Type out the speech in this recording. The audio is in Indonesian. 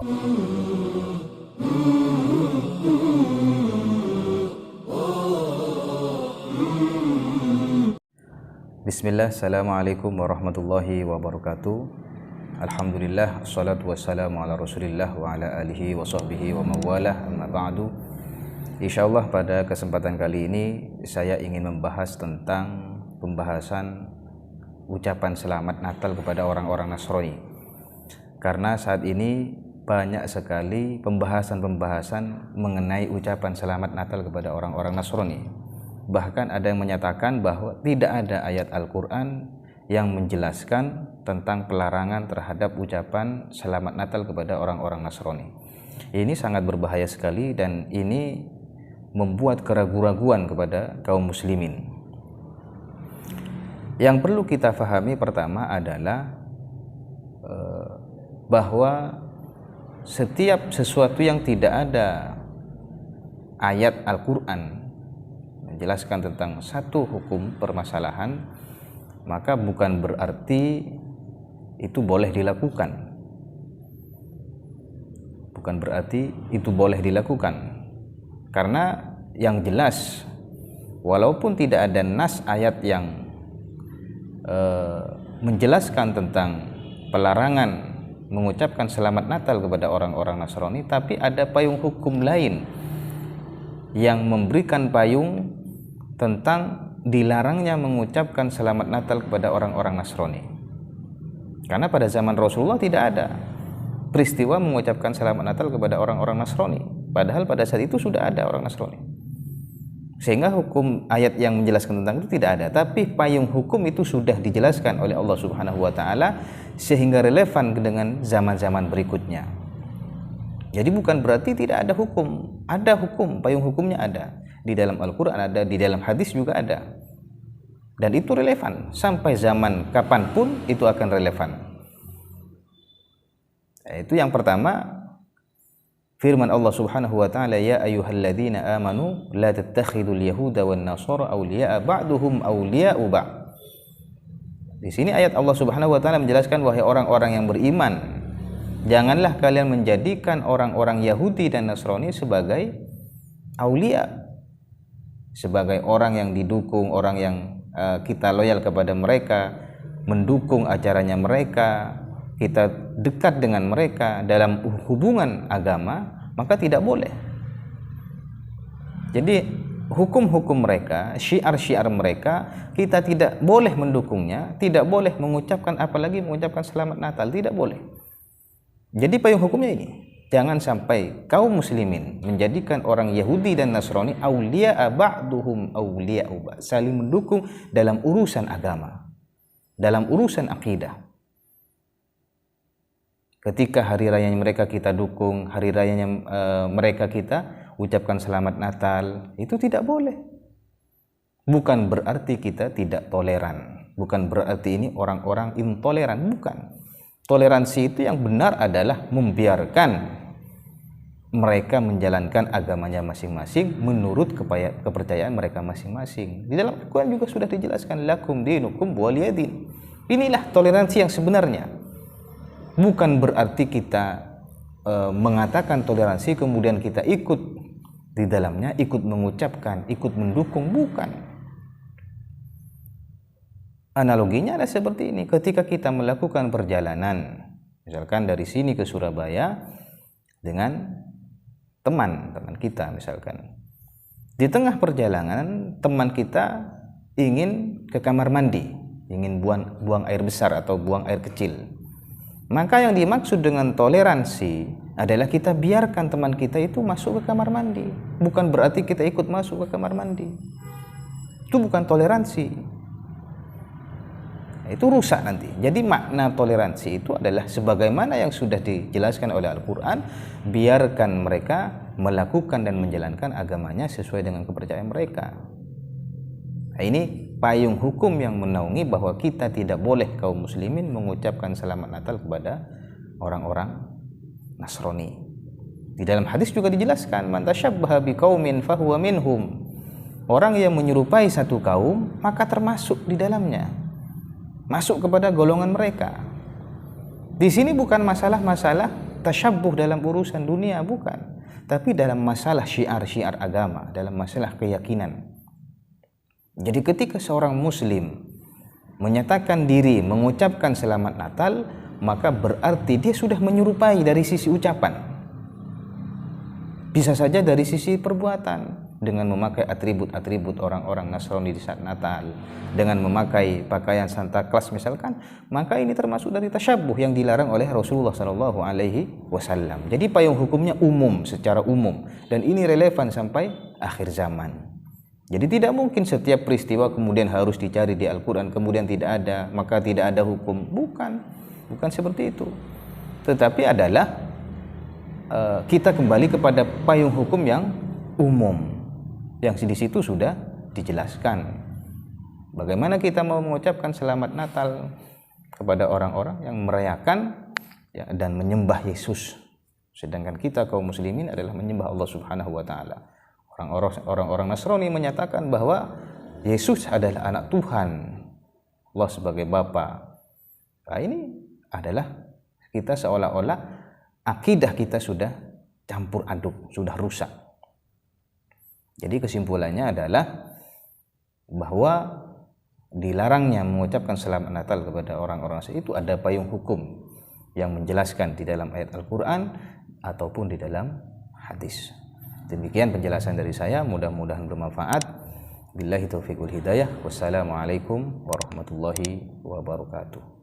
Bismillah, assalamualaikum warahmatullahi wabarakatuh. Alhamdulillah, assalatu wassalamu ala rasulillah wa ala alihi wa sahbihi wa mawalah, amma ba'du. Insyaallah pada kesempatan kali ini saya ingin membahas tentang pembahasan ucapan selamat Natal kepada orang-orang Nasrani. Karena saat ini banyak sekali pembahasan-pembahasan mengenai ucapan selamat Natal kepada orang-orang Nasrani. Bahkan ada yang menyatakan bahwa tidak ada ayat Al-Quran yang menjelaskan tentang pelarangan terhadap ucapan selamat Natal kepada orang-orang Nasrani. Ini sangat berbahaya sekali dan ini membuat keraguan-raguan kepada kaum muslimin. Yang perlu kita fahami pertama adalah bahwa setiap sesuatu yang tidak ada ayat Al-Quran menjelaskan tentang satu hukum permasalahan, maka bukan berarti itu boleh dilakukan. Bukan berarti itu boleh dilakukan. Karena yang jelas, walaupun tidak ada nas ayat yang menjelaskan tentang pelarangan mengucapkan selamat Natal kepada orang-orang Nasrani, tapi ada payung hukum lain yang memberikan payung tentang dilarangnya mengucapkan selamat Natal kepada orang-orang Nasrani. Karena pada zaman Rasulullah tidak ada peristiwa mengucapkan selamat Natal kepada orang-orang Nasrani, padahal pada saat itu sudah ada orang Nasrani. Sehingga hukum ayat yang menjelaskan tentang itu tidak ada, tapi payung hukum itu sudah dijelaskan oleh Allah Subhanahu wa taala sehingga relevan dengan zaman-zaman berikutnya. Jadi bukan berarti tidak ada hukum. Ada hukum, payung hukumnya ada. Di dalam Al-Quran ada, di dalam hadis juga ada. Dan itu relevan. Sampai zaman kapanpun itu akan relevan. Itu yang pertama, firman Allah Subhanahu wa taala, ya ayyuhalladzina amanu la tattakhidul yahuda wan nasara awliya'a ba'duhum awliya'u ba'd. Di sini ayat Allah Subhanahu wa taala menjelaskan, wahai orang-orang yang beriman, janganlah kalian menjadikan orang-orang Yahudi dan Nasrani sebagai aulia, sebagai orang yang didukung, orang yang kita loyal kepada mereka, mendukung acaranya mereka, kita dekat dengan mereka dalam hubungan agama, maka tidak boleh. Jadi hukum-hukum mereka, syiar-syiar mereka, kita tidak boleh mendukungnya, tidak boleh mengucapkan, apalagi mengucapkan selamat Natal, tidak boleh. Jadi payung hukumnya ini, jangan sampai kaum muslimin menjadikan orang Yahudi dan Nasrani awliya'a ba'duhum awliya'u ba'd, saling mendukung dalam urusan agama, dalam urusan akidah. Ketika hari rayanya mereka kita dukung, hari rayanya mereka kita ucapkan selamat Natal, itu tidak boleh. Bukan berarti kita tidak toleran, bukan berarti ini orang-orang intoleran, bukan. Toleransi itu yang benar adalah membiarkan mereka menjalankan agamanya masing-masing menurut kepercayaan mereka masing-masing. Di dalam Al-Quran juga sudah dijelaskan, lakum dinukum waliyadin. Inilah toleransi yang sebenarnya. Bukan berarti kita mengatakan toleransi kemudian kita ikut di dalamnya, ikut mengucapkan, ikut mendukung, bukan. Analoginya ada seperti ini, ketika kita melakukan perjalanan, misalkan dari sini ke Surabaya dengan teman kita misalkan. Di tengah perjalanan teman kita ingin ke kamar mandi, ingin buang air besar atau buang air kecil. Maka yang dimaksud dengan toleransi adalah kita biarkan teman kita itu masuk ke kamar mandi. Bukan berarti kita ikut masuk ke kamar mandi. Itu bukan toleransi. Itu rusak nanti. Jadi makna toleransi itu adalah sebagaimana yang sudah dijelaskan oleh Al-Quran, biarkan mereka melakukan dan menjalankan agamanya sesuai dengan kepercayaan mereka. Nah, ini payung hukum yang menaungi bahwa kita tidak boleh kaum muslimin mengucapkan selamat Natal kepada orang-orang Nasrani. Di dalam hadis juga dijelaskan, man tasyabbaha biqaumin fahuwa minhum. Orang yang menyerupai satu kaum maka termasuk di dalamnya, masuk kepada golongan mereka. Di sini bukan masalah tasyabbuh dalam urusan dunia, bukan. Tapi dalam masalah syiar-syiar agama, dalam masalah keyakinan. Jadi ketika seorang muslim menyatakan diri, mengucapkan selamat Natal, maka berarti dia sudah menyerupai dari sisi ucapan. Bisa saja dari sisi perbuatan, dengan memakai atribut-atribut orang-orang Nasrani di saat Natal, dengan memakai pakaian Santa Claus misalkan, maka ini termasuk dari tasyabbuh yang dilarang oleh Rasulullah SAW. Jadi payung hukumnya umum, secara umum, dan ini relevan sampai akhir zaman. Jadi tidak mungkin setiap peristiwa kemudian harus dicari di Al-Quran, kemudian tidak ada, maka tidak ada hukum. Bukan seperti itu. Tetapi adalah kita kembali kepada payung hukum yang umum, yang di situ sudah dijelaskan bagaimana kita mau mengucapkan selamat Natal kepada orang-orang yang merayakan ya, dan menyembah Yesus, sedangkan kita kaum muslimin adalah menyembah Allah Subhanahu wa taala. Orang-orang Nasrani menyatakan bahwa Yesus adalah anak Tuhan, Allah sebagai Bapa. Nah, ini adalah kita seolah-olah akidah kita sudah campur aduk, sudah rusak. Jadi kesimpulannya adalah bahwa dilarangnya mengucapkan selamat Natal kepada orang-orang itu ada payung hukum yang menjelaskan di dalam ayat Al-Quran ataupun di dalam hadis. Demikian penjelasan dari saya, mudah-mudahan bermanfaat. Billahi taufiq wal hidayah. Wassalamualaikum warahmatullahi wabarakatuh.